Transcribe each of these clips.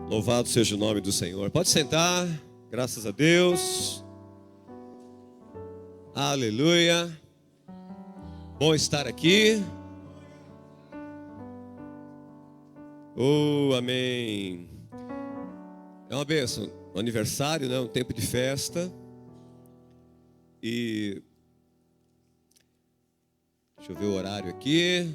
Louvado seja o nome do Senhor. Pode sentar, graças a Deus. Aleluia. Bom estar aqui. Oh, amém. É uma bênção. Um aniversário, né? Um tempo de festa. E deixa eu ver o horário aqui.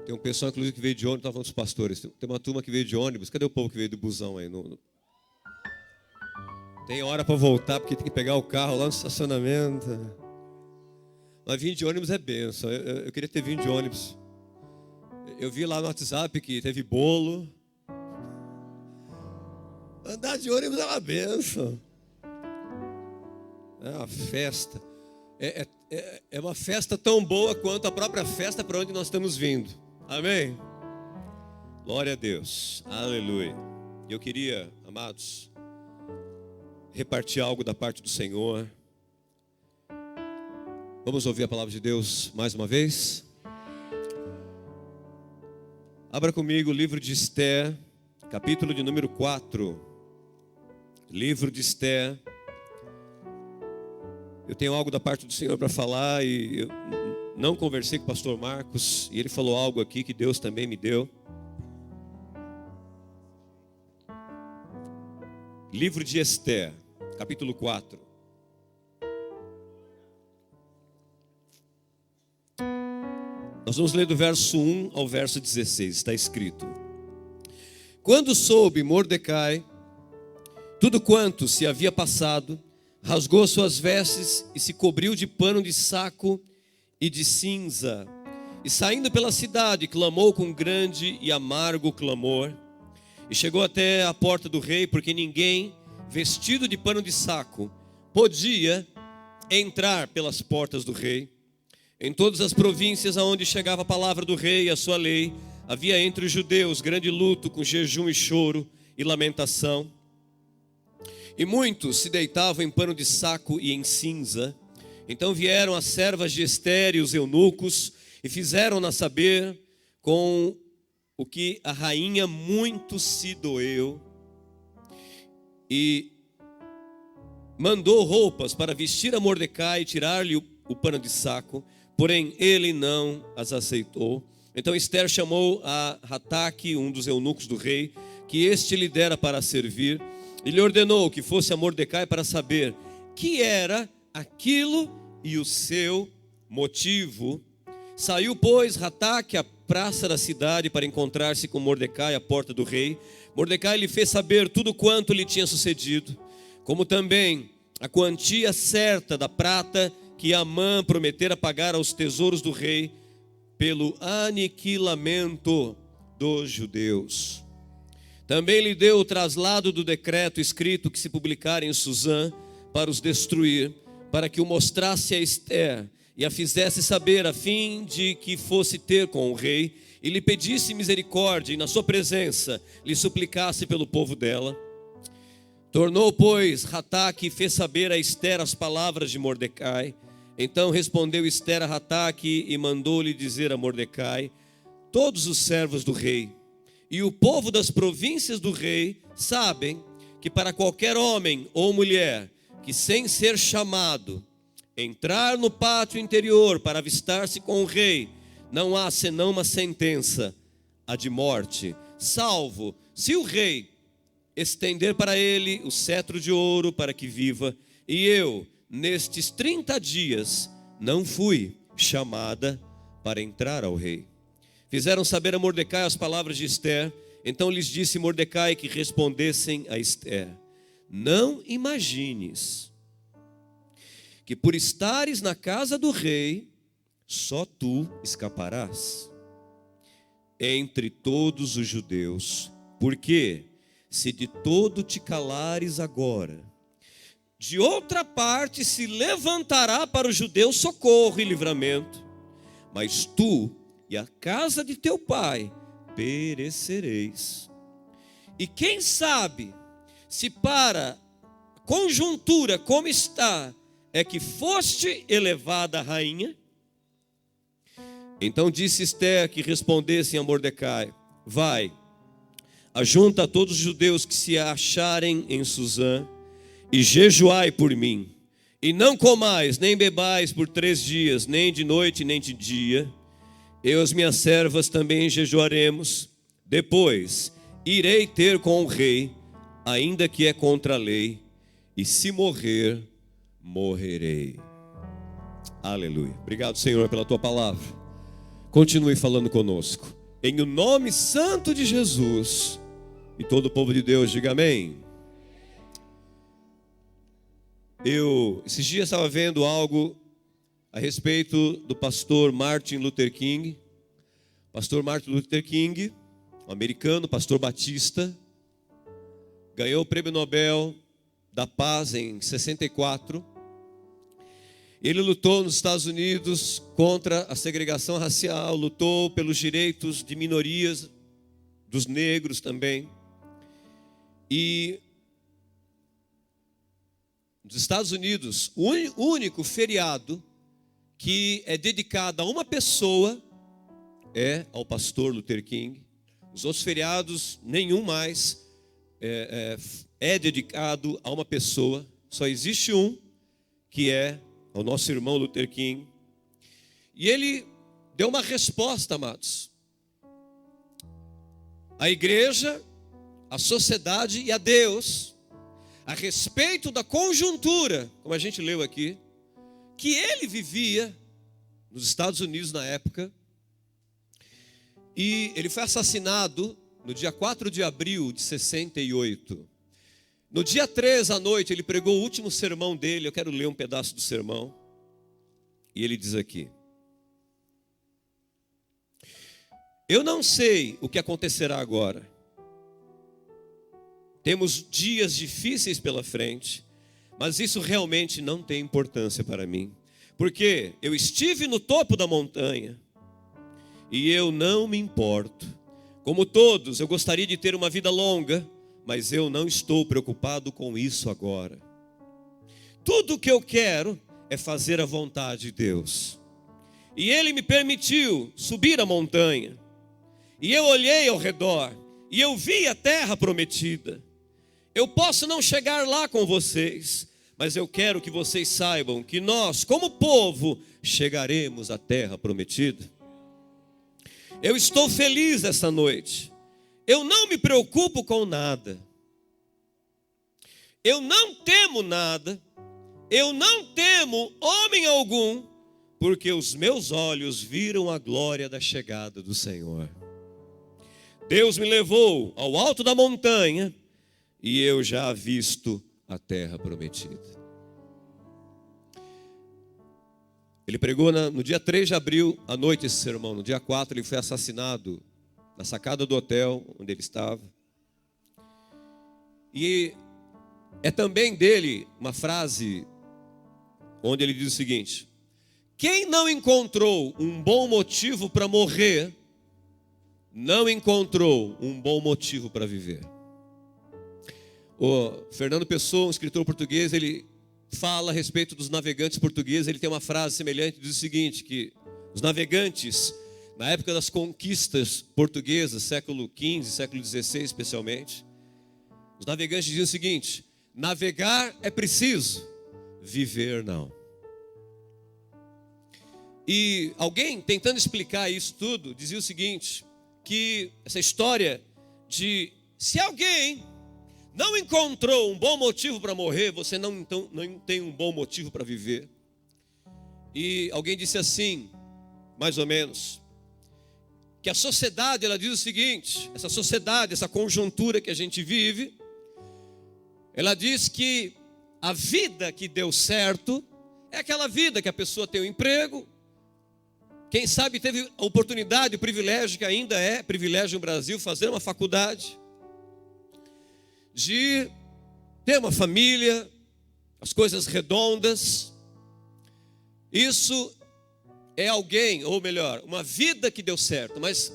Tem um pessoal, inclusive, que veio de ônibus. Estava falando dos pastores. Tem uma turma que veio de ônibus. Cadê o povo que veio do busão aí? Tem hora para voltar, porque tem que pegar o carro lá no estacionamento. Mas vir de ônibus é bênção. Eu queria ter vindo de ônibus. Eu vi lá no WhatsApp que teve bolo. Andar de ônibus é uma bênção. É uma festa. É uma festa tão boa quanto a própria festa para onde nós estamos vindo. Amém? Glória a Deus. Aleluia. Eu queria, amados, repartir algo da parte do Senhor. Vamos ouvir a palavra de Deus mais uma vez? Abra comigo o livro de Esther, capítulo de número 4. Livro de Esther. Eu tenho algo da parte do Senhor para falar e eu não conversei com o pastor Marcos e ele falou algo aqui que Deus também me deu. Livro de Esther, capítulo 4. Nós vamos ler do verso 1 ao verso 16, está escrito: Quando soube Mordecai tudo quanto se havia passado, rasgou suas vestes e se cobriu de pano de saco e de cinza, e saindo pela cidade, clamou com grande e amargo clamor, e chegou até a porta do rei, porque ninguém, vestido de pano de saco, podia entrar pelas portas do rei. Em todas as províncias aonde chegava a palavra do rei e a sua lei, havia entre os judeus grande luto, com jejum e choro e lamentação. E muitos se deitavam em pano de saco e em cinza. Então vieram as servas de Esther e os eunucos, e fizeram-na saber, com o que a rainha muito se doeu, e mandou roupas para vestir a Mordecai e tirar-lhe o pano de saco, porém ele não as aceitou. Então Esther chamou a Hataque, um dos eunucos do rei, que este lhe dera para servir, e lhe ordenou que fosse a Mordecai para saber que era aquilo e o seu motivo. Saiu, pois, Hataque à praça da cidade para encontrar-se com Mordecai à porta do rei. Mordecai lhe fez saber tudo quanto lhe tinha sucedido, como também a quantia certa da prata que Amã prometera pagar aos tesouros do rei pelo aniquilamento dos judeus. Também lhe deu o traslado do decreto escrito que se publicara em Susã para os destruir, para que o mostrasse a Esther e a fizesse saber, a fim de que fosse ter com o rei e lhe pedisse misericórdia, e na sua presença lhe suplicasse pelo povo dela. Tornou, pois, Hataque e fez saber a Esther as palavras de Mordecai. Então respondeu Esther a Hataque e mandou-lhe dizer a Mordecai: todos os servos do rei e o povo das províncias do rei sabem que para qualquer homem ou mulher que, sem ser chamado, entrar no pátio interior para avistar-se com o rei, não há senão uma sentença, a de morte, salvo se o rei estender para ele o cetro de ouro para que viva. E eu, nestes 30 dias, não fui chamada para entrar ao rei. Fizeram saber a Mordecai as palavras de Esther. Então lhes disse Mordecai que respondessem a Esther: não imagines que por estares na casa do rei, só tu escaparás entre todos os judeus, porque se de todo te calares agora, de outra parte se levantará para os judeus socorro e livramento, mas tu e a casa de teu pai perecereis. E quem sabe se para conjuntura como está é que foste elevada a rainha? Então disse Esther que respondessem a Mordecai: vai, Ajunta a todos os judeus que se acharem em Suzã, e jejuai por mim. E não comais, nem bebais por 3 dias, nem de noite, nem de dia. Eu e as minhas servas também jejuaremos. Depois irei ter com o rei, ainda que é contra a lei, e se morrer, morrerei. Aleluia. Obrigado, Senhor, pela tua palavra. Continue falando conosco. Em o nome santo de Jesus. E todo o povo de Deus diga amém. Esses dias estava vendo algo a respeito do pastor Martin Luther King. Pastor Martin Luther King, um americano, pastor batista, ganhou o prêmio Nobel da Paz em 64. Ele lutou nos Estados Unidos contra a segregação racial, lutou pelos direitos de minorias, dos negros também. E nos Estados Unidos, o único feriado que é dedicado a uma pessoa é ao pastor Luther King. Os outros feriados, nenhum mais é dedicado a uma pessoa. Só existe um, que é ao nosso irmão Luther King. E ele deu uma resposta, amados. A igreja, a sociedade e a Deus, a respeito da conjuntura, como a gente leu aqui, que ele vivia nos Estados Unidos na época. E ele foi assassinado no dia 4 de abril de 68. No dia 3 à noite, ele pregou o último sermão dele. Eu quero ler um pedaço do sermão. E ele diz aqui: eu não sei o que acontecerá agora. Temos dias difíceis pela frente, mas isso realmente não tem importância para mim. Porque eu estive no topo da montanha e eu não me importo. Como todos, eu gostaria de ter uma vida longa, mas eu não estou preocupado com isso agora. Tudo o que eu quero é fazer a vontade de Deus. E Ele me permitiu subir a montanha. E eu olhei ao redor e eu vi a terra prometida. Eu posso não chegar lá com vocês, mas eu quero que vocês saibam que nós, como povo, chegaremos à terra prometida. Eu estou feliz essa noite. Eu não me preocupo com nada. Eu não temo nada. Eu não temo homem algum, porque os meus olhos viram a glória da chegada do Senhor. Deus me levou ao alto da montanha e eu já avisto a terra prometida. Ele pregou no dia 3 de abril à noite esse sermão. No dia 4 ele foi assassinado na sacada do hotel onde ele estava. E é também dele uma frase onde ele diz o seguinte: quem não encontrou um bom motivo para morrer, não encontrou um bom motivo para viver. O Fernando Pessoa, um escritor português, ele fala a respeito dos navegantes portugueses. Ele tem uma frase semelhante, diz o seguinte: que os navegantes, na época das conquistas portuguesas, século XV, século XVI especialmente, os navegantes diziam o seguinte: navegar é preciso, viver não. E alguém tentando explicar isso tudo, dizia o seguinte, que essa história de se alguém não encontrou um bom motivo para morrer, você não tem um bom motivo para viver. E alguém disse assim, mais ou menos, que a sociedade, ela diz o seguinte, essa sociedade, essa conjuntura que a gente vive, ela diz que a vida que deu certo é aquela vida que a pessoa tem um emprego, quem sabe teve a oportunidade, o privilégio, que ainda é privilégio no Brasil, fazer uma faculdade, de ter uma família, as coisas redondas. Isso é alguém, ou melhor, uma vida que deu certo, mas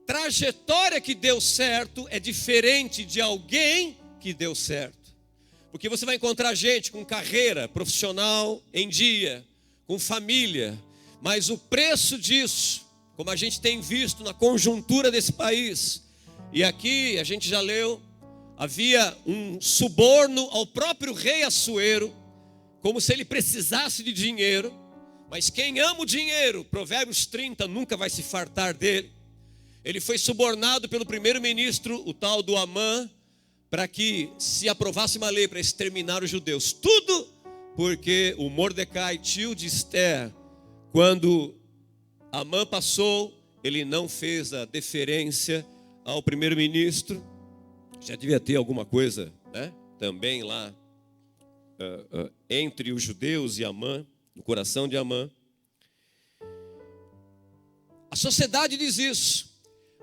trajetória que deu certo é diferente de alguém que deu certo. Porque você vai encontrar gente com carreira profissional em dia, com família, mas o preço disso, como a gente tem visto na conjuntura desse país, E aqui a gente já leu, havia um suborno ao próprio rei Assuero, como se ele precisasse de dinheiro. Mas quem ama o dinheiro, Provérbios 30, nunca vai se fartar dele. Ele foi subornado pelo primeiro-ministro, o tal do Amã, para que se aprovasse uma lei para exterminar os judeus. Tudo porque o Mordecai, tio de Esther, quando Amã passou, ele não fez a deferência ao primeiro-ministro. Já devia ter alguma coisa, né? Também lá entre os judeus e Amã, no coração de Amã. A sociedade diz isso,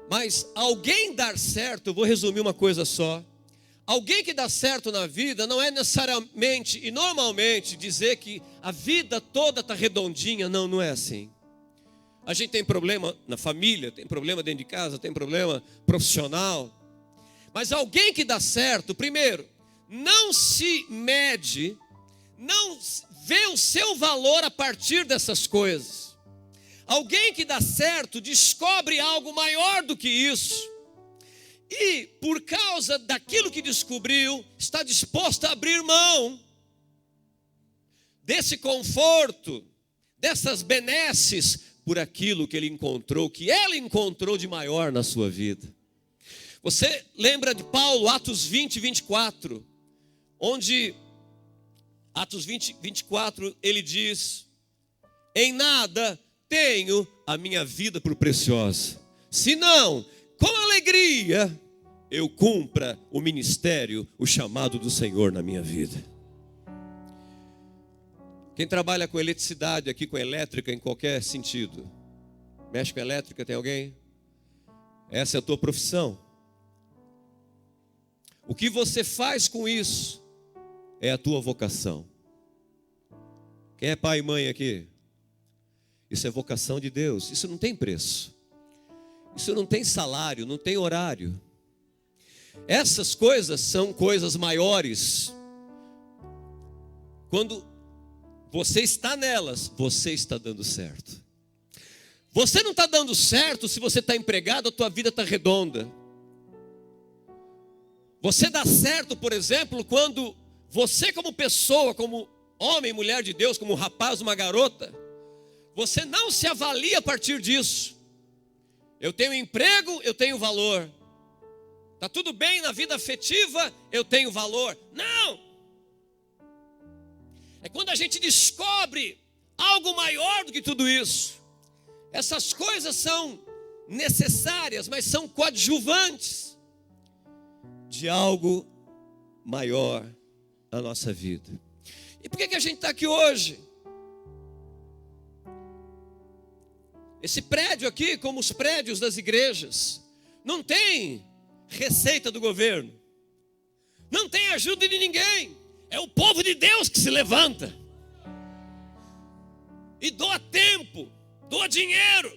mas alguém dar certo, eu vou resumir uma coisa só. Alguém que dá certo na vida não é necessariamente e normalmente dizer que a vida toda está redondinha. Não, não é assim. A gente tem problema na família, tem problema dentro de casa, tem problema profissional. Mas alguém que dá certo, primeiro, não se mede, não vê o seu valor a partir dessas coisas. Alguém que dá certo descobre algo maior do que isso. E por causa daquilo que descobriu, está disposto a abrir mão desse conforto, dessas benesses, por aquilo que ele encontrou, que ela encontrou de maior na sua vida. Você lembra de Paulo, Atos 20, 24, onde, Atos 20, 24, ele diz: em nada tenho a minha vida por preciosa, senão, com alegria, eu cumpra o ministério, o chamado do Senhor na minha vida. Quem trabalha com eletricidade aqui, com elétrica, em qualquer sentido, mexe com elétrica, tem alguém? Essa é a tua profissão. O que você faz com isso é a tua vocação. Quem é pai e mãe aqui? Isso é vocação de Deus. Isso não tem preço. Isso não tem salário, não tem horário. Essas coisas são coisas maiores. Quando você está nelas, você está dando certo. Você não está dando certo se você está empregado, a tua vida está redonda. Você dá certo, por exemplo, quando você como pessoa, como homem, mulher de Deus, como um rapaz, uma garota, você não se avalia a partir disso. Eu tenho emprego, eu tenho valor. Está tudo bem na vida afetiva, eu tenho valor. Não! É quando a gente descobre algo maior do que tudo isso. Essas coisas são necessárias, mas são coadjuvantes de algo maior na nossa vida. E por que a gente está aqui hoje? Esse prédio aqui, como os prédios das igrejas, não tem receita do governo, não tem ajuda de ninguém. É o povo de Deus que se levanta e doa tempo, doa dinheiro.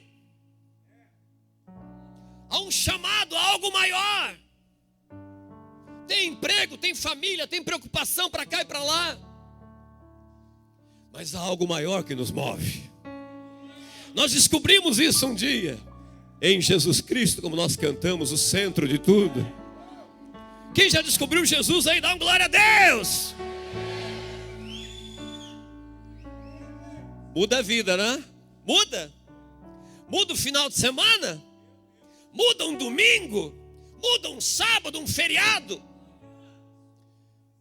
Há um chamado a algo maior. Tem emprego, tem família, tem preocupação para cá e para lá. Mas há algo maior que nos move. Nós descobrimos isso um dia em Jesus Cristo, como nós cantamos, o centro de tudo. Quem já descobriu Jesus aí, dá uma glória a Deus. Muda a vida, né? Muda. Muda o final de semana. Muda um domingo. Muda um sábado, um feriado.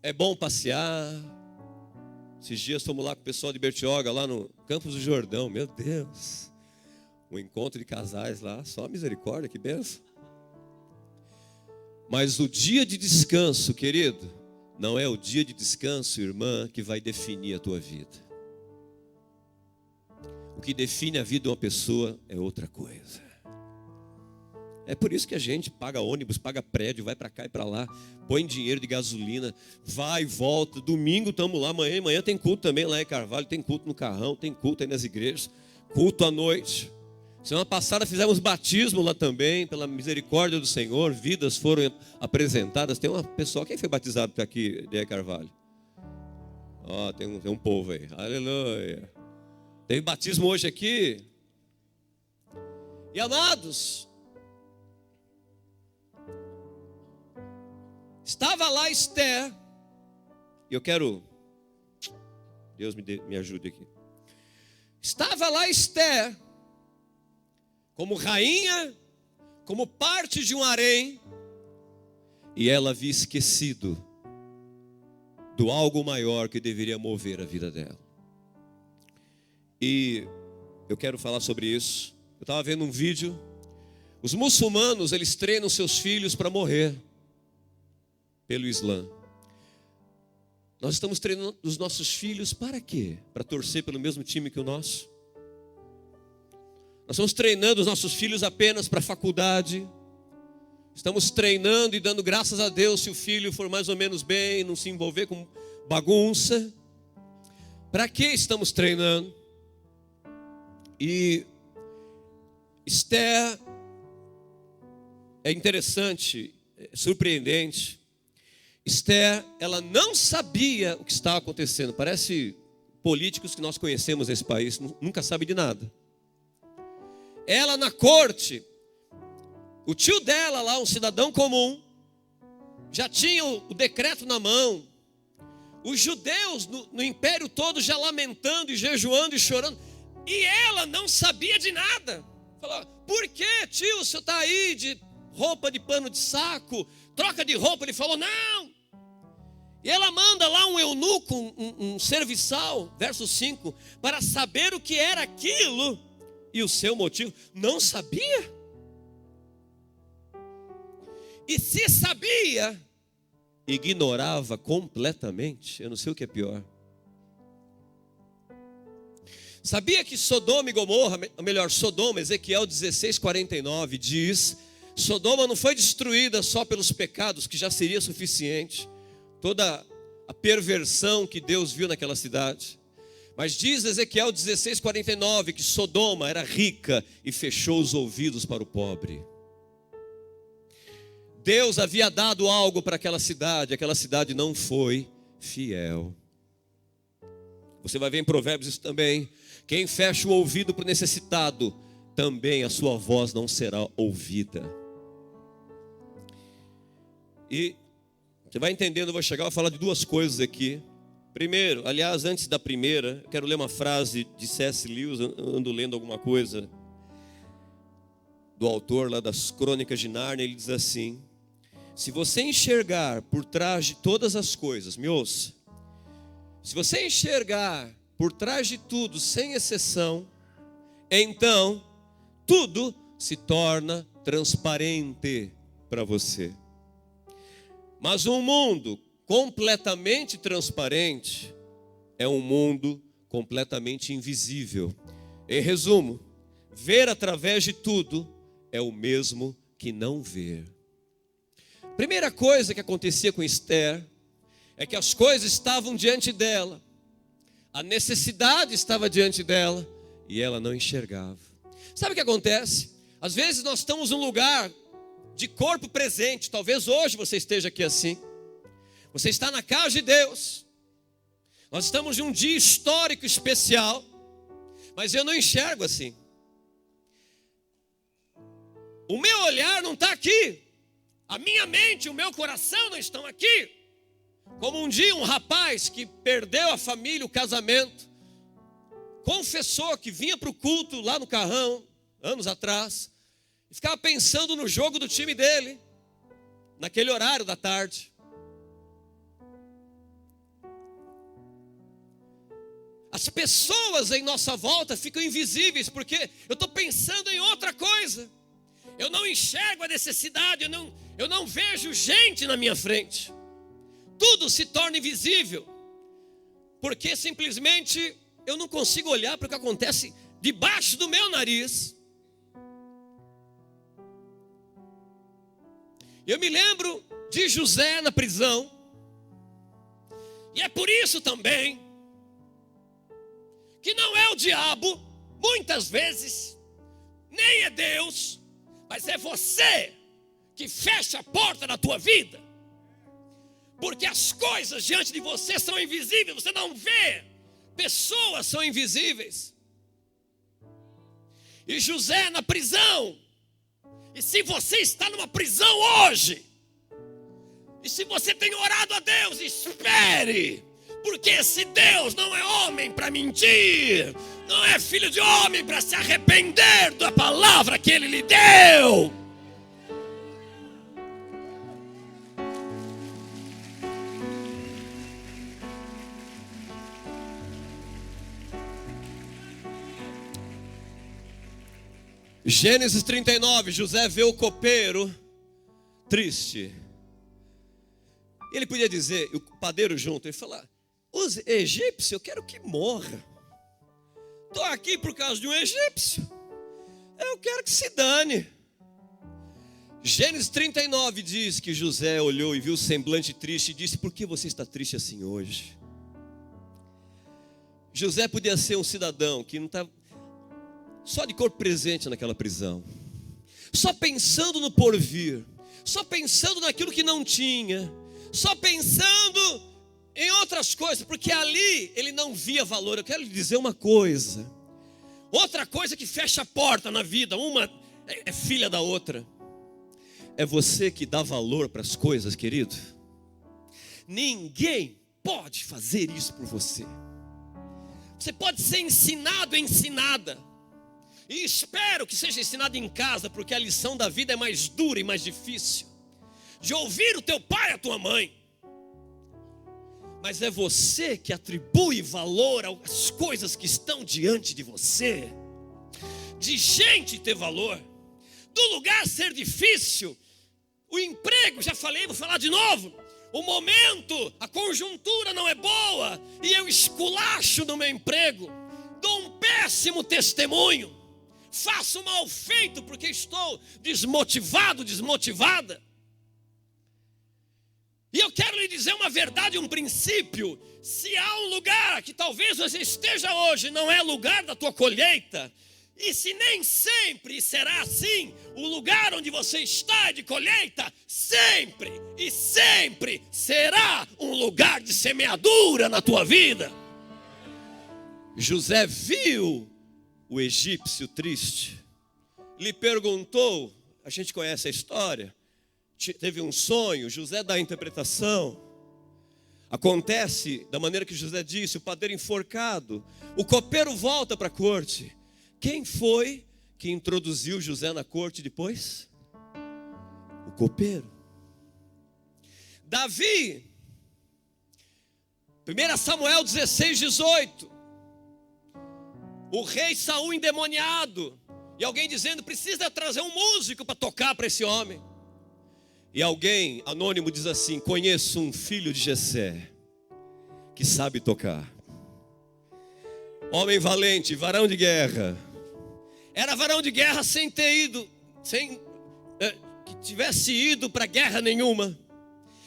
É bom passear. Esses dias fomos lá com o pessoal de Bertioga, lá no Campos do Jordão. Meu Deus. Um encontro de casais lá. Só misericórdia, que benção. Mas o dia de descanso, querido, não é o dia de descanso, irmã, que vai definir a tua vida. O que define a vida de uma pessoa é outra coisa. É por isso que a gente paga ônibus, paga prédio, vai para cá e para lá, põe dinheiro de gasolina, vai e volta. Domingo estamos lá, amanhã tem culto também lá em Carvalho, tem culto no Carrão, tem culto aí nas igrejas, culto à noite. Semana passada fizemos batismo lá também, pela misericórdia do Senhor, vidas foram apresentadas. Tem uma pessoa, quem foi batizado aqui de Carvalho? Ó, tem um povo aí, aleluia. Teve batismo hoje aqui. E amados, Estava lá Esther, e eu quero, Deus me ajude aqui. Estava lá Esther, como rainha, como parte de um harém, e ela havia esquecido do algo maior que deveria mover a vida dela. E eu quero falar sobre isso. Eu estava vendo um vídeo. Os muçulmanos, eles treinam seus filhos para morrer pelo Islã. Nós estamos treinando os nossos filhos para quê? Para torcer pelo mesmo time que o nosso? Nós estamos treinando os nossos filhos apenas para a faculdade. Estamos treinando e dando graças a Deus se o filho for mais ou menos bem, não se envolver com bagunça. Para que estamos treinando? E Esther é interessante, é surpreendente. Esther, ela não sabia o que estava acontecendo. Parece políticos que nós conhecemos nesse país, nunca sabe de nada. Ela na corte, o tio dela lá, um cidadão comum, já tinha o decreto na mão. Os judeus no império todo já lamentando e jejuando e chorando. E ela não sabia de nada. Falou, por que, tio, o senhor está aí de roupa de pano de saco? Troca de roupa. Ele falou, não. E ela manda lá um eunuco, um serviçal, verso 5, para saber o que era aquilo e o seu motivo. Não sabia. E se sabia, ignorava completamente. Eu não sei o que é pior. Sabia que Sodoma e Gomorra, ou melhor, Sodoma, Ezequiel 16:49 diz, Sodoma não foi destruída só pelos pecados, que já seria suficiente, toda a perversão que Deus viu naquela cidade. Mas diz Ezequiel 16:49 que Sodoma era rica e fechou os ouvidos para o pobre. Deus havia dado algo para aquela cidade não foi fiel. Você vai ver em Provérbios isso também. Quem fecha o ouvido para o necessitado, também a sua voz não será ouvida. E você vai entendendo, eu vou chegar a falar de duas coisas aqui. Primeiro, aliás, antes da primeira, eu quero ler uma frase de C.S. Lewis, eu ando lendo alguma coisa do autor lá das Crônicas de Nárnia, ele diz assim: se você enxergar por trás de todas as coisas, me ouça, se você enxergar por trás de tudo, sem exceção, então tudo se torna transparente para você. Mas um mundo completamente transparente é um mundo completamente invisível. Em resumo, ver através de tudo é o mesmo que não ver. Primeira coisa que acontecia com Esther é que as coisas estavam diante dela, a necessidade estava diante dela e ela não enxergava. Sabe o que acontece? Às vezes nós estamos num lugar de corpo presente, talvez hoje você esteja aqui assim. Você está na casa de Deus. Nós estamos em um dia histórico especial, mas eu não enxergo assim. O meu olhar não está aqui. A minha mente e o meu coração não estão aqui. Como um dia um rapaz que perdeu a família, o casamento, confessou que vinha para o culto lá no Carrão, anos atrás, e ficava pensando no jogo do time dele, naquele horário da tarde. As pessoas em nossa volta ficam invisíveis, porque eu estou pensando em outra coisa. Eu não enxergo a necessidade, eu não vejo gente na minha frente. Tudo se torna invisível, porque simplesmente eu não consigo olhar para o que acontece debaixo do meu nariz. Eu me lembro de José na prisão, e é por isso também que não é o diabo, muitas vezes, nem é Deus, mas é você que fecha a porta da tua vida. Porque as coisas diante de você são invisíveis, você não vê. Pessoas são invisíveis. E José na prisão. E se você está numa prisão hoje, E se você tem orado a Deus, espere. Porque esse Deus não é homem para mentir. Não é filho de homem para se arrepender da palavra que Ele lhe deu. Gênesis 39, José vê o copeiro triste. Ele podia dizer, o padeiro junto, ele fala: os egípcios, eu quero que morra. Estou aqui por causa de um egípcio. Eu quero que se dane. Gênesis 39 diz que José olhou e viu o semblante triste e disse: por que você está triste assim hoje? José podia ser um cidadão que não está só de corpo presente naquela prisão, só pensando no porvir, só pensando naquilo que não tinha, só pensando em outras coisas, porque ali ele não via valor. Eu quero lhe dizer uma coisa, outra coisa que fecha a porta na vida, uma é filha da outra. É você que dá valor para as coisas, querido. Ninguém pode fazer isso por você. Você pode ser ensinado, ensinada, e espero que seja ensinado em casa, porque a lição da vida é mais dura e mais difícil, de ouvir o teu pai e a tua mãe. Mas é você que atribui valor às coisas que estão diante de você. De gente ter valor, do lugar ser difícil, o emprego, já falei, vou falar de novo. O momento, a conjuntura não é boa, e eu esculacho no meu emprego, dou um péssimo testemunho, faço mal feito porque estou desmotivado, desmotivada. E eu quero lhe dizer uma verdade, um princípio. Se há um lugar que talvez você esteja hoje, não é lugar da tua colheita, e se nem sempre será assim, o lugar onde você está de colheita, sempre e sempre será um lugar de semeadura na tua vida. José viu o egípcio triste, lhe perguntou, a gente conhece a história, teve um sonho, José dá a interpretação. Acontece da maneira que José disse, o padeiro enforcado, o copeiro volta para a corte. Quem foi que introduziu José na corte depois? O copeiro. Davi, 1 Samuel 16, 18. O rei Saul endemoniado, e alguém dizendo: precisa trazer um músico para tocar para esse homem. E alguém anônimo diz assim: conheço um filho de Jessé que sabe tocar. Homem valente, varão de guerra. Era varão de guerra sem ter ido, que tivesse ido para guerra nenhuma.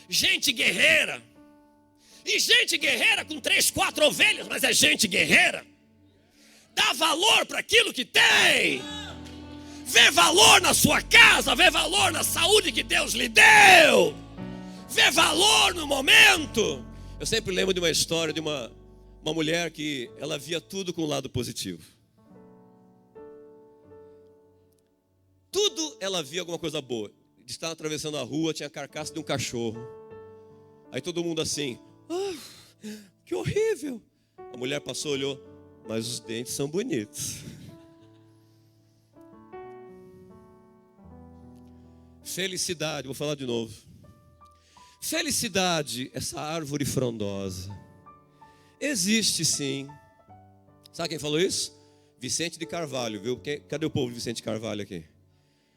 Gente guerreira. E gente guerreira com 3, 4 ovelhas, mas é gente guerreira. Dá valor para aquilo que tem. Vê valor na sua casa, vê valor na saúde que Deus lhe deu. Vê valor no momento. Eu sempre lembro de uma história de uma mulher que ela via tudo com o lado positivo. Tudo ela via alguma coisa boa. Estava atravessando a rua, tinha a carcaça de um cachorro. Aí todo mundo assim: que horrível. A mulher passou, olhou: mas os dentes são bonitos. Felicidade, vou falar de novo. Felicidade, essa árvore frondosa, existe sim. Sabe quem falou isso? Vicente de Carvalho, viu? Cadê o povo de Vicente de Carvalho aqui?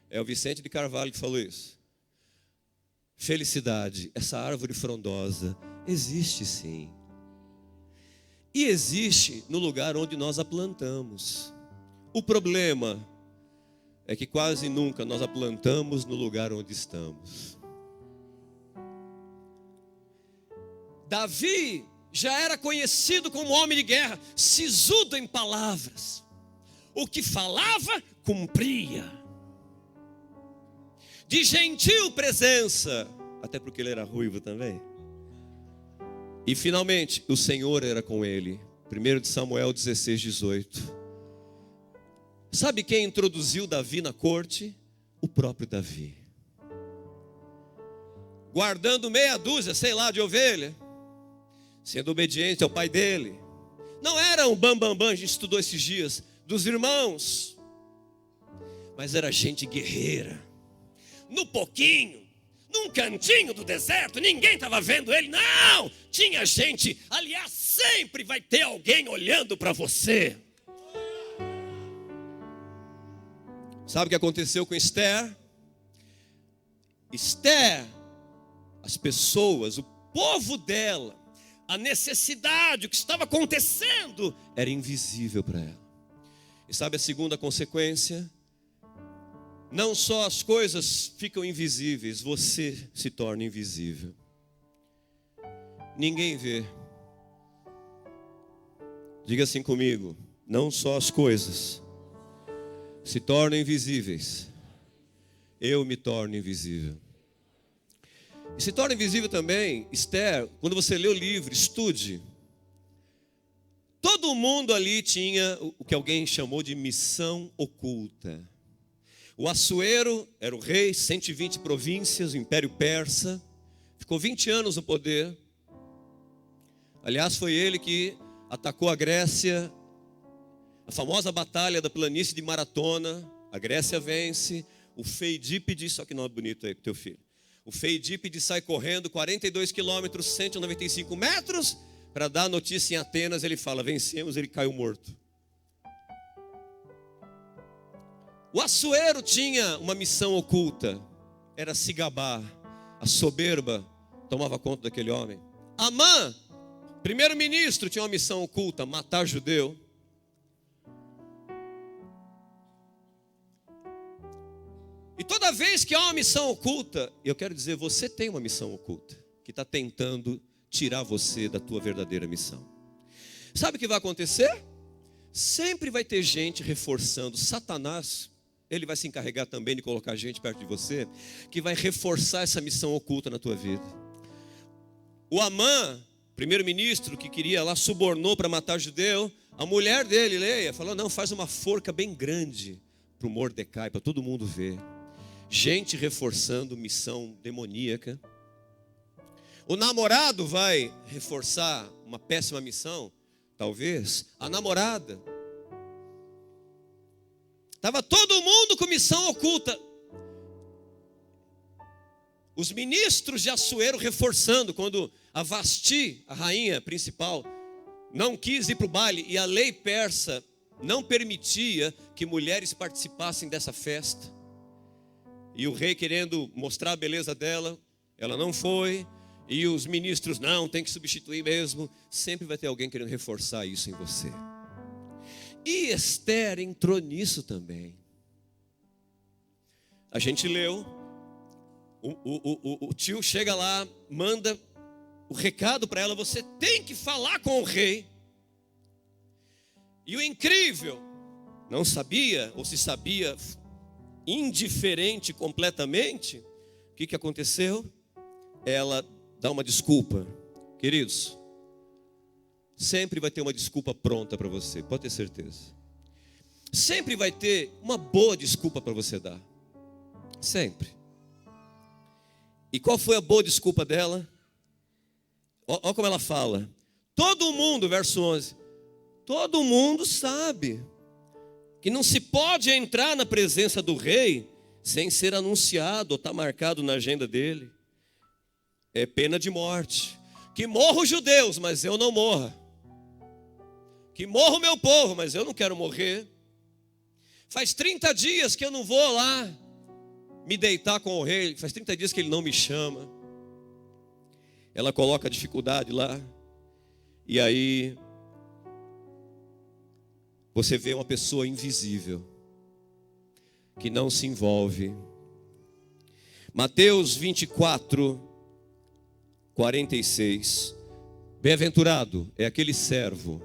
É o Vicente de Carvalho que falou isso. Felicidade, essa árvore frondosa, existe sim. E existe no lugar onde nós a plantamos. O problema é que quase nunca nós a plantamos no lugar onde estamos. Davi já era conhecido como homem de guerra, sisudo em palavras. O que falava, cumpria. De gentil presença, até porque ele era ruivo também. E finalmente, o Senhor era com ele. 1 Samuel 16, 18. Sabe quem introduziu Davi na corte? O próprio Davi. guardando meia dúzia, sei lá, de ovelha, sendo obediente ao pai dele. Não era um bambambam, a gente estudou esses dias, dos irmãos, mas era gente guerreira. No pouquinho, num cantinho do deserto, ninguém estava vendo ele, não, tinha gente. Aliás, sempre vai ter alguém olhando para você. Sabe o que aconteceu com Esther? Esther, as pessoas, o povo dela, a necessidade, o que estava acontecendo, era invisível para ela. E sabe a segunda consequência? Não só as coisas ficam invisíveis, você se torna invisível. Ninguém vê. Diga assim comigo: não só as coisas se tornam invisíveis, eu me torno invisível. E se torna invisível também, Esther, quando você lê o livro, estude. Todo mundo ali tinha o que alguém chamou de missão oculta. O Assuero era o rei, 120 províncias, o Império Persa. Ficou 20 anos no poder. Aliás, foi ele que atacou a Grécia. A famosa batalha da planície de Maratona. A Grécia vence. O Feidípede, só que não é bonito aí com teu filho. O Feidípede sai correndo 42 quilômetros, 195 metros. Para dar notícia em Atenas, ele fala: vencemos, ele caiu morto. O Assuero tinha uma missão oculta, era se gabar. A soberba tomava conta daquele homem. Amã, primeiro-ministro, tinha uma missão oculta: matar judeu. E toda vez que há uma missão oculta, eu quero dizer, você tem uma missão oculta, que está tentando tirar você da tua verdadeira missão. Sabe o que vai acontecer? Sempre vai ter gente reforçando. Satanás, ele vai se encarregar também de colocar gente perto de você, que vai reforçar essa missão oculta na tua vida. O Amã, primeiro-ministro, que queria lá, subornou para matar judeu. A mulher dele, Leia, falou: não, faz uma forca bem grande para o Mordecai, para todo mundo ver. Gente reforçando missão demoníaca. O namorado vai reforçar uma péssima missão, talvez. A namorada. Estava todo mundo com missão oculta. Os ministros de Assuero reforçando, quando a Vasti, a rainha principal, não quis ir para o baile, e a lei persa não permitia que mulheres participassem dessa festa. E o rei querendo mostrar a beleza dela, ela não foi. E os ministros, não, tem que substituir mesmo. Sempre vai ter alguém querendo reforçar isso em você. E Esther entrou nisso também. A gente leu. O tio chega lá, manda o recado para ela: você tem que falar com o rei. E o incrível, não sabia, ou se sabia indiferente completamente, o que aconteceu? Ela dá uma desculpa. Queridos, sempre vai ter uma desculpa pronta para você, pode ter certeza. Sempre vai ter uma boa desculpa para você dar. Sempre. E qual foi a boa desculpa dela? Olha como ela fala. Todo mundo, verso 11, todo mundo sabe que não se pode entrar na presença do rei sem ser anunciado ou estar marcado na agenda dele. É pena de morte. Que morram os judeus, mas eu não morra. Que morra o meu povo, mas eu não quero morrer. Faz 30 dias que eu não vou lá me deitar com o rei. Faz 30 dias que ele não me chama. Ela coloca a dificuldade lá. E aí você vê uma pessoa invisível, que não se envolve. Mateus 24, 46. Bem-aventurado é aquele servo.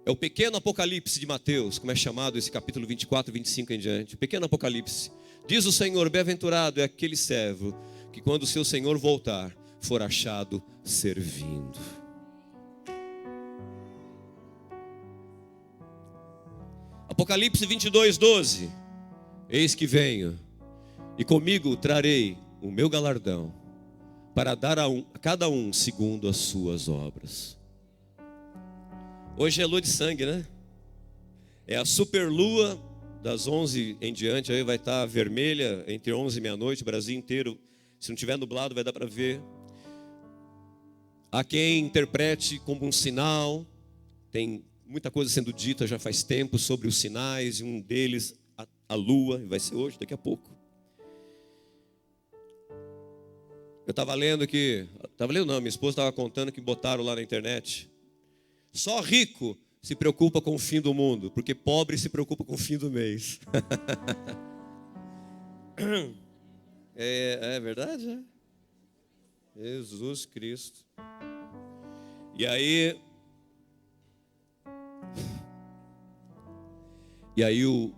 É o pequeno Apocalipse de Mateus, como é chamado esse capítulo 24, 25 em diante. O pequeno Apocalipse. Diz o Senhor: bem-aventurado é aquele servo que quando o seu Senhor voltar, for achado servindo. Apocalipse 22, 12. Eis que venho, e comigo trarei o meu galardão, para dar a cada um segundo as suas obras. Hoje é lua de sangue, né? É a superlua das 11 em diante, aí vai estar vermelha entre 11 e meia-noite, o Brasil inteiro. Se não tiver nublado, vai dar para ver. Há quem interprete como um sinal. Tem muita coisa sendo dita já faz tempo sobre os sinais, e um deles, a lua, vai ser hoje, daqui a pouco. Eu estava lendo minha esposa estava contando que botaram lá na internet. Só rico se preocupa com o fim do mundo, porque pobre se preocupa com o fim do mês. É verdade, né? Jesus Cristo. E aí o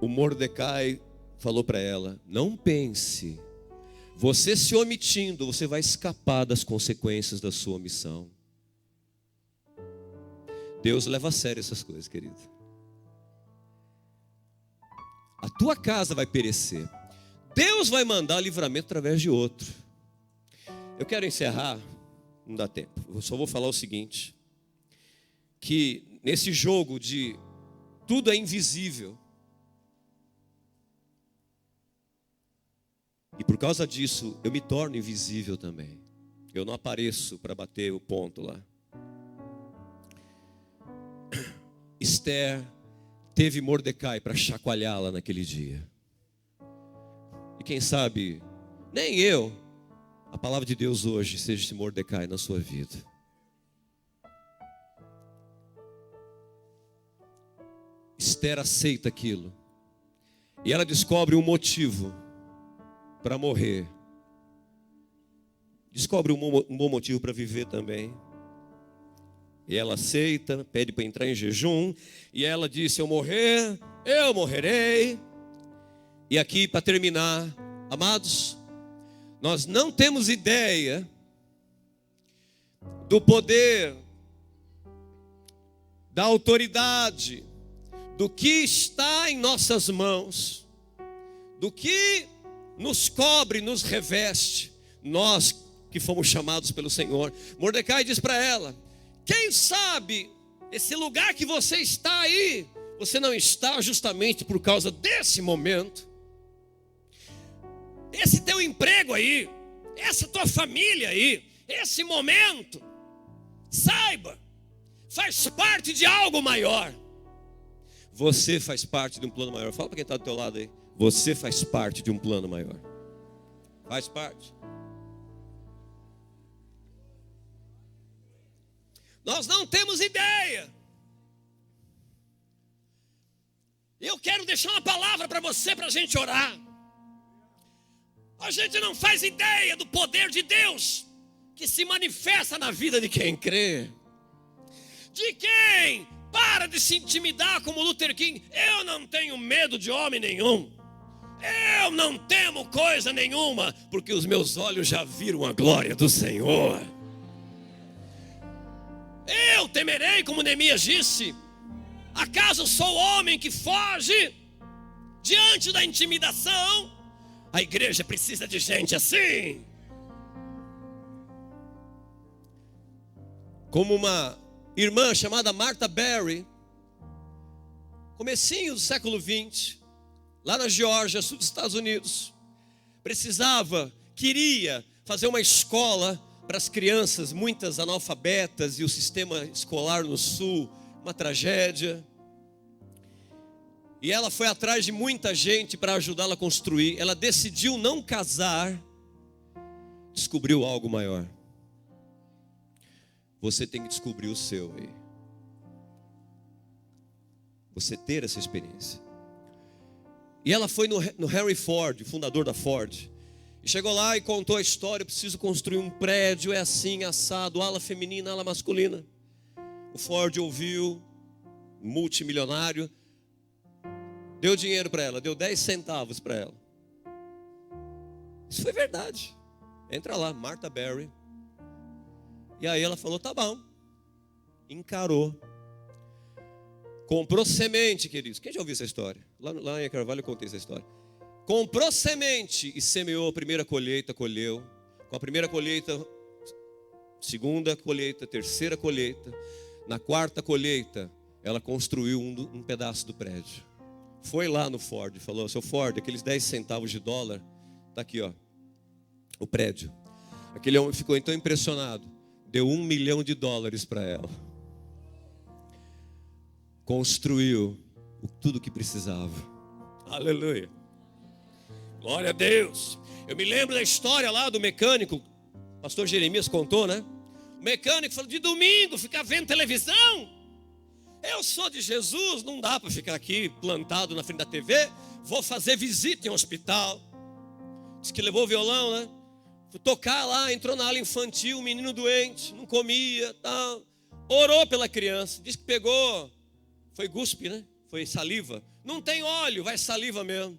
Mordecai falou para ela: não pense, você se omitindo, você vai escapar das consequências da sua omissão. Deus leva a sério essas coisas, querido. A tua casa vai perecer. Deus vai mandar livramento através de outro. Eu quero encerrar, não dá tempo. Eu só vou falar o seguinte: que nesse jogo de tudo é invisível, e por causa disso eu me torno invisível também. Eu não apareço para bater o ponto lá. Esther teve Mordecai para chacoalhá-la naquele dia. E quem sabe, nem eu, a palavra de Deus hoje seja esse Mordecai na sua vida. Esther aceita aquilo. E ela descobre um motivo para morrer. Descobre um bom motivo para viver também. E ela aceita, pede para entrar em jejum. E ela diz: se eu morrer, eu morrerei. E aqui, para terminar, amados, nós não temos ideia do poder, da autoridade, do que está em nossas mãos, do que nos cobre, nos reveste, nós que fomos chamados pelo Senhor. Mordecai diz para ela: quem sabe esse lugar que você está aí, você não está justamente por causa desse momento. Esse teu emprego aí, essa tua família aí, esse momento, saiba, faz parte de algo maior. Você faz parte de um plano maior. Fala para quem está do teu lado aí: você faz parte de um plano maior. Faz parte. Nós não temos ideia. Eu quero deixar uma palavra para você, para a gente orar. A gente não faz ideia do poder de Deus que se manifesta na vida de quem crê. De quem para de se intimidar como Luther King. Eu não tenho medo de homem nenhum. Eu não temo coisa nenhuma, porque os meus olhos já viram a glória do Senhor. Eu temerei, como Neemias disse. Acaso sou homem que foge diante da intimidação? A igreja precisa de gente assim. Como uma irmã chamada Martha Berry, comecinho do século 20, lá na Geórgia, sul dos Estados Unidos, queria fazer uma escola para as crianças, muitas analfabetas, e o sistema escolar no sul, uma tragédia. E ela foi atrás de muita gente para ajudá-la a construir. Ela decidiu não casar, descobriu algo maior. Você tem que descobrir o seu aí. Você ter essa experiência. E ela foi no Henry Ford, fundador da Ford. E chegou lá e contou a história: eu preciso construir um prédio, é assim, assado, ala feminina, ala masculina. O Ford ouviu, multimilionário, deu dinheiro para ela, deu 10 centavos para ela. Isso foi verdade. Entra lá, Martha Berry. E aí ela falou: tá bom. Encarou. Comprou semente, queridos. Quem já ouviu essa história? Lá em Carvalho eu contei essa história. Comprou semente e semeou. A primeira colheita, colheu. Com a primeira colheita, segunda colheita, terceira colheita, na quarta colheita, ela construiu um pedaço do prédio. Foi lá no Ford, falou: seu Ford, aqueles 10 centavos de dólar, está aqui, ó, o prédio. Aquele homem ficou então impressionado, deu $1 milhão para ela. Construiu tudo o que precisava. Aleluia. Glória a Deus. Eu me lembro da história lá do mecânico, o pastor Jeremias contou, né? O mecânico falou: de domingo ficar vendo televisão. Eu sou de Jesus, não dá para ficar aqui plantado na frente da TV. Vou fazer visita em um hospital. Diz que levou o violão, né? Foi tocar lá, entrou na ala infantil, um menino doente, não comia, tal. Orou pela criança. Diz que pegou, foi guspe, né? Foi saliva. Não tem óleo, vai saliva mesmo.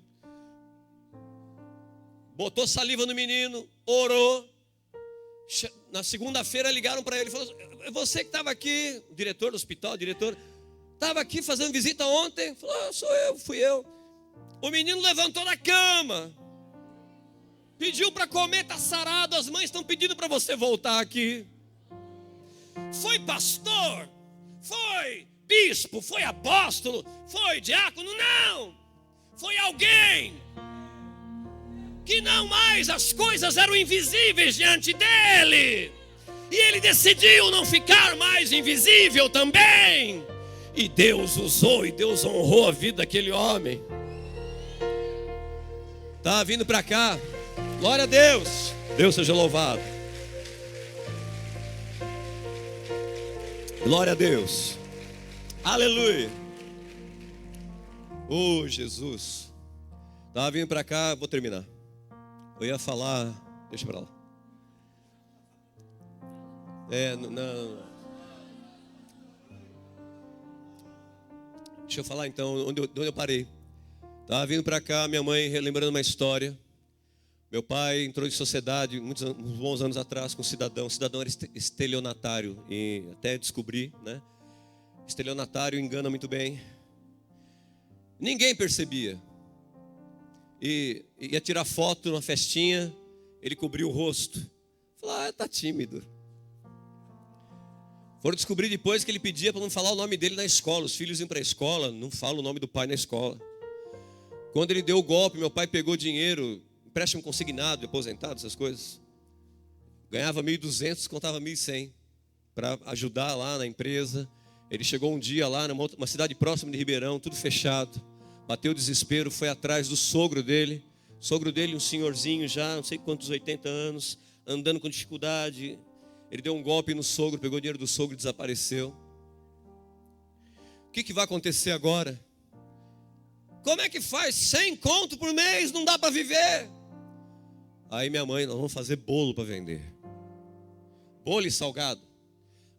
Botou saliva no menino, orou. Na segunda-feira ligaram para ele, falou: você que estava aqui, o diretor do hospital, estava aqui fazendo visita ontem. Falou: sou eu, fui eu. O menino levantou da cama, pediu para comer, está sarado, as mães estão pedindo para você voltar aqui. Foi pastor, foi bispo, foi apóstolo, foi diácono, não. Foi alguém que não mais as coisas eram invisíveis diante dele. E ele decidiu não ficar mais invisível também. E Deus usou e Deus honrou a vida daquele homem. Tá vindo para cá. Glória a Deus. Deus seja louvado. Glória a Deus. Aleluia. Oh, Jesus. Tá vindo para cá, vou terminar. Eu ia falar, deixa para lá. Não. Deixa eu falar então onde eu parei. Estava vindo para cá, minha mãe relembrando uma história. Meu pai entrou em sociedade uns bons anos atrás com um cidadão. O cidadão era estelionatário, e até descobri, né? Estelionatário engana muito bem. Ninguém percebia. E ia tirar foto numa festinha, ele cobriu o rosto. Falou: tá tímido. Foram descobrir depois que ele pedia para não falar o nome dele na escola. Os filhos iam para a escola, não fala o nome do pai na escola. Quando ele deu o golpe, meu pai pegou dinheiro, empréstimo consignado, de aposentado, essas coisas. Ganhava 1.200, contava 1.100 para ajudar lá na empresa. Ele chegou um dia lá numa cidade próxima de Ribeirão, tudo fechado. Bateu o desespero, foi atrás do sogro dele. Sogro dele, um senhorzinho já, não sei quantos, 80 anos, andando com dificuldade. Ele deu um golpe no sogro, pegou o dinheiro do sogro e desapareceu. O que vai acontecer agora? Como é que faz? 100 conto por mês, não dá para viver. Aí minha mãe: nós vamos fazer bolo para vender. Bolo e salgado.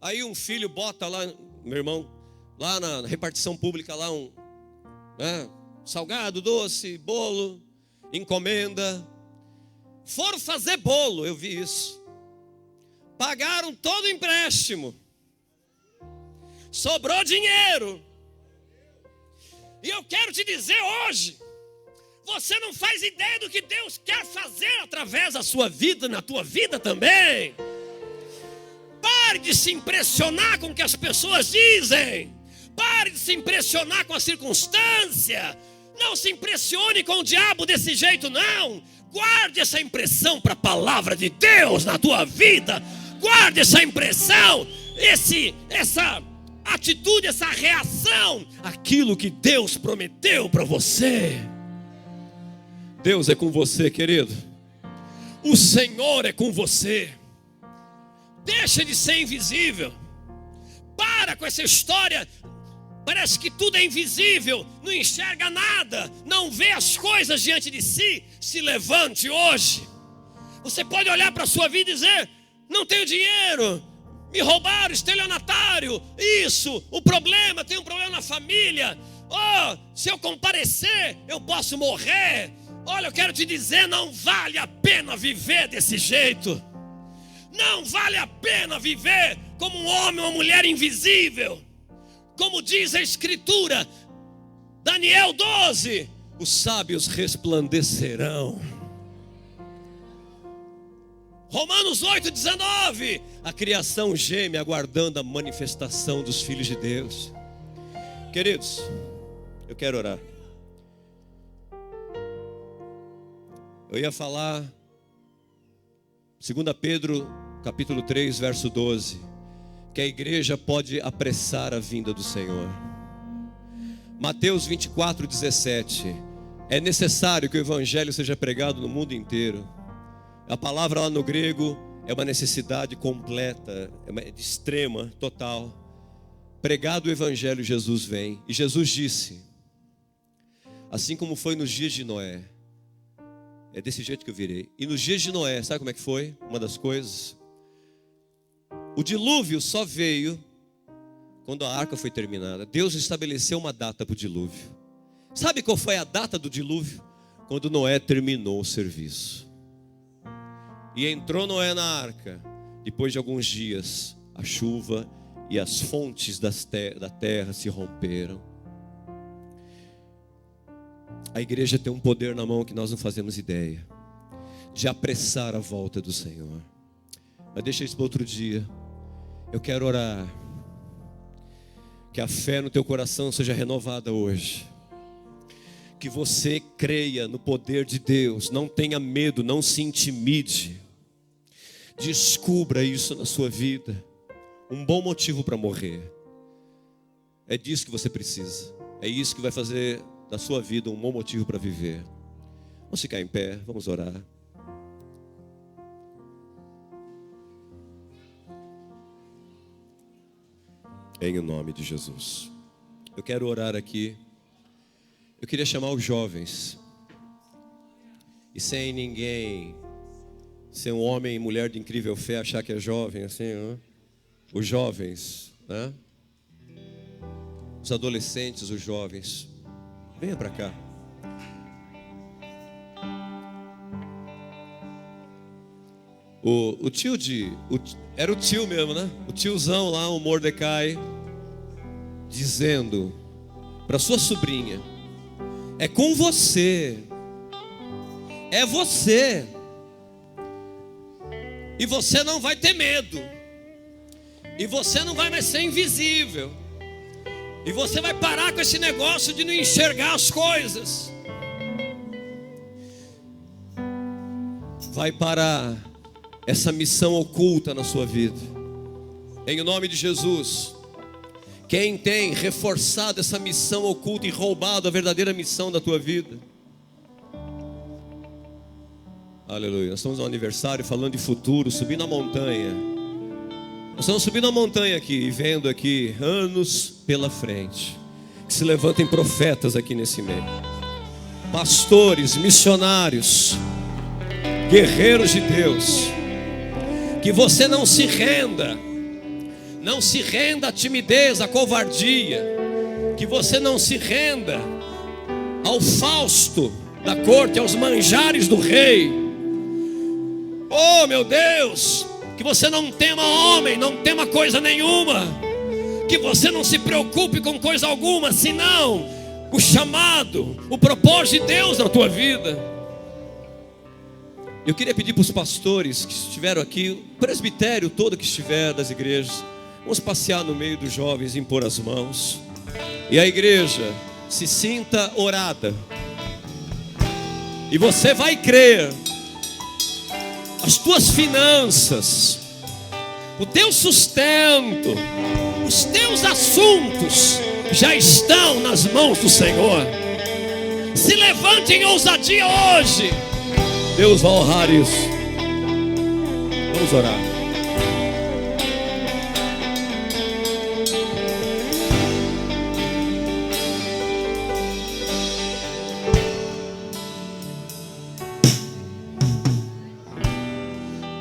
Aí um filho bota lá, meu irmão, lá na repartição pública, lá salgado, doce, bolo, encomenda. Foram fazer bolo, eu vi isso. Pagaram todo o empréstimo. Sobrou dinheiro. E eu quero te dizer hoje, você não faz ideia do que Deus quer fazer através da sua vida, na tua vida também. Pare de se impressionar com o que as pessoas dizem. Pare de se impressionar com a circunstância. Não se impressione com o diabo desse jeito, não. Guarde essa impressão para a palavra de Deus na tua vida. Guarde essa impressão, essa atitude, essa reação, aquilo que Deus prometeu para você. Deus é com você, querido. O Senhor é com você. Deixa de ser invisível. Para com essa história. Parece que tudo é invisível, não enxerga nada, não vê as coisas diante de si. Se levante hoje. Você pode olhar para a sua vida e dizer: não tenho dinheiro, me roubaram, estelionatário, isso, o problema, tem um problema na família. Se eu comparecer, eu posso morrer. Olha, eu quero te dizer, não vale a pena viver desse jeito. Não vale a pena viver como um homem ou uma mulher invisível. Como diz a Escritura, Daniel 12, os sábios resplandecerão. Romanos 8:19. A criação geme aguardando a manifestação dos filhos de Deus. Queridos, eu quero orar. Eu ia falar 2 Pedro capítulo 3, verso 12, que a igreja pode apressar a vinda do Senhor. Mateus 24:17. É necessário que o evangelho seja pregado no mundo inteiro. A palavra lá no grego é uma necessidade completa, é de extrema, total. Pregado o evangelho, Jesus vem. E Jesus disse, assim como foi nos dias de Noé, é desse jeito que eu virei. E nos dias de Noé, sabe como é que foi? Uma das coisas, o dilúvio só veio quando a arca foi terminada. Deus estabeleceu uma data para o dilúvio. Sabe qual foi a data do dilúvio? Quando Noé terminou o serviço. E entrou Noé na arca. Depois de alguns dias, a chuva e as fontes da terra se romperam. A igreja tem um poder na mão que nós não fazemos ideia, de apressar a volta do Senhor. Mas deixa isso para outro dia. Eu quero orar, que a fé no teu coração seja renovada hoje. Que você creia no poder de Deus. Não tenha medo, não se intimide. Descubra isso na sua vida. Um bom motivo para morrer. É disso que você precisa. É isso que vai fazer da sua vida um bom motivo para viver. Vamos ficar em pé, vamos orar. Em nome de Jesus. Eu quero orar aqui. Eu queria chamar os jovens. E sem ninguém ser um homem e mulher de incrível fé achar que é jovem assim, né? Os jovens, né? Os adolescentes, os jovens, venha para cá. O tio era o tio mesmo, né? O tiozão lá, o Mordecai, dizendo para sua sobrinha: é com você, é você, e você não vai ter medo, e você não vai mais ser invisível, e você vai parar com esse negócio de não enxergar as coisas. Vai parar essa missão oculta na sua vida. Em nome de Jesus. Quem tem reforçado essa missão oculta e roubado a verdadeira missão da tua vida? Aleluia. Nós estamos no aniversário falando de futuro, subindo a montanha. Nós estamos subindo a montanha aqui e vendo aqui anos pela frente. Que se levantem profetas aqui nesse meio. Pastores, missionários, guerreiros de Deus. Que você não se renda. Não se renda à timidez, à covardia. Que você não se renda ao Fausto da corte, aos manjares do rei. Oh meu Deus, que você não tema homem, não tema coisa nenhuma. Que você não se preocupe com coisa alguma, senão o chamado, o propósito de Deus na tua vida. Eu queria pedir para os pastores que estiveram aqui, o presbitério todo que estiver das igrejas, vamos passear no meio dos jovens e impor as mãos. E a igreja se sinta orada. E você vai crer. As tuas finanças, o teu sustento, os teus assuntos já estão nas mãos do Senhor. Se levante em ousadia hoje. Deus vai honrar isso. Vamos orar.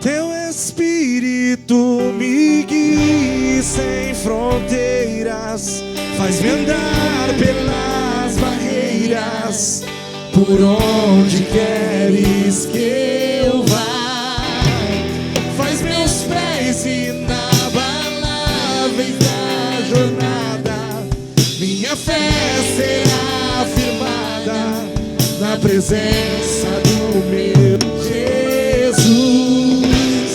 Teu Espírito me guia sem fronteiras, faz-me andar pelas barreiras, por onde queres que eu vá. Faz meus pés inabaláveis na jornada, minha fé será firmada na presença do meu Jesus.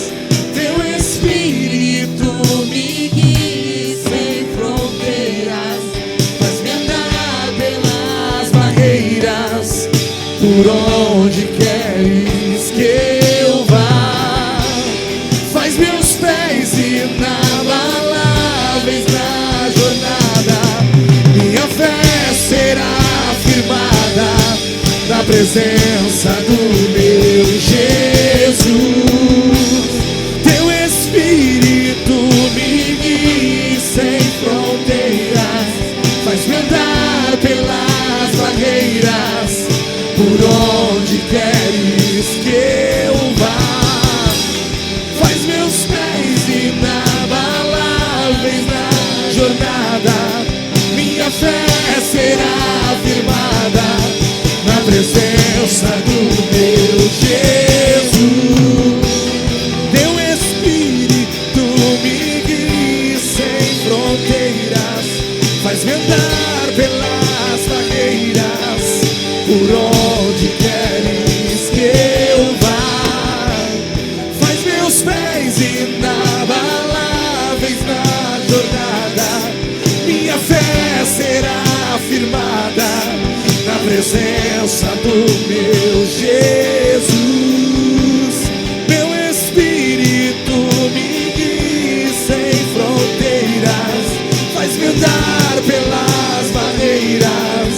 fé será firmada na presença do meu Jesus. Teu Espírito me guia sem fronteiras, faz-me andar pelas barreiras, por onde queres que eu vá. Faz meus pés inabaláveis na jornada, minha fé será firmada na presença do meu Jesus. Meu Espírito me guia sem fronteiras, faz-me andar pelas barreiras,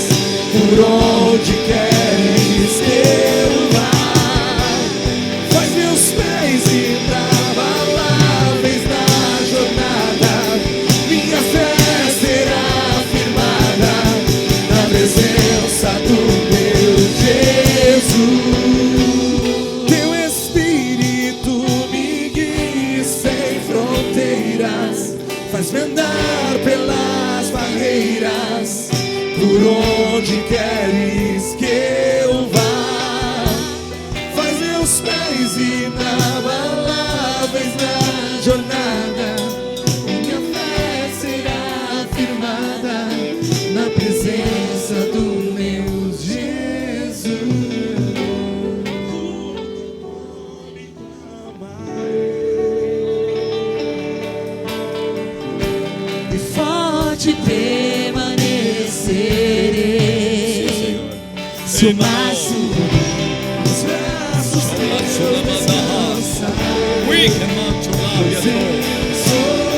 por onde queres que eu vá. Faz meus pés inabaláveis na jornada, minha fé será firmada na presença do meu Jesus. Teu Espírito me guia sem fronteiras, faz-me andar pelas barreiras, por onde queres que eu vá. Faz meus pés inabaláveis na jornada, minha fé será firmada na presença do meu Jesus. E forte permanecerei, se o maço nos braços teus descansa.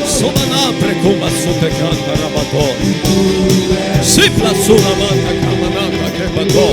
Somanapre como a sua canta rabató. Se plasou na manta camanata que bató.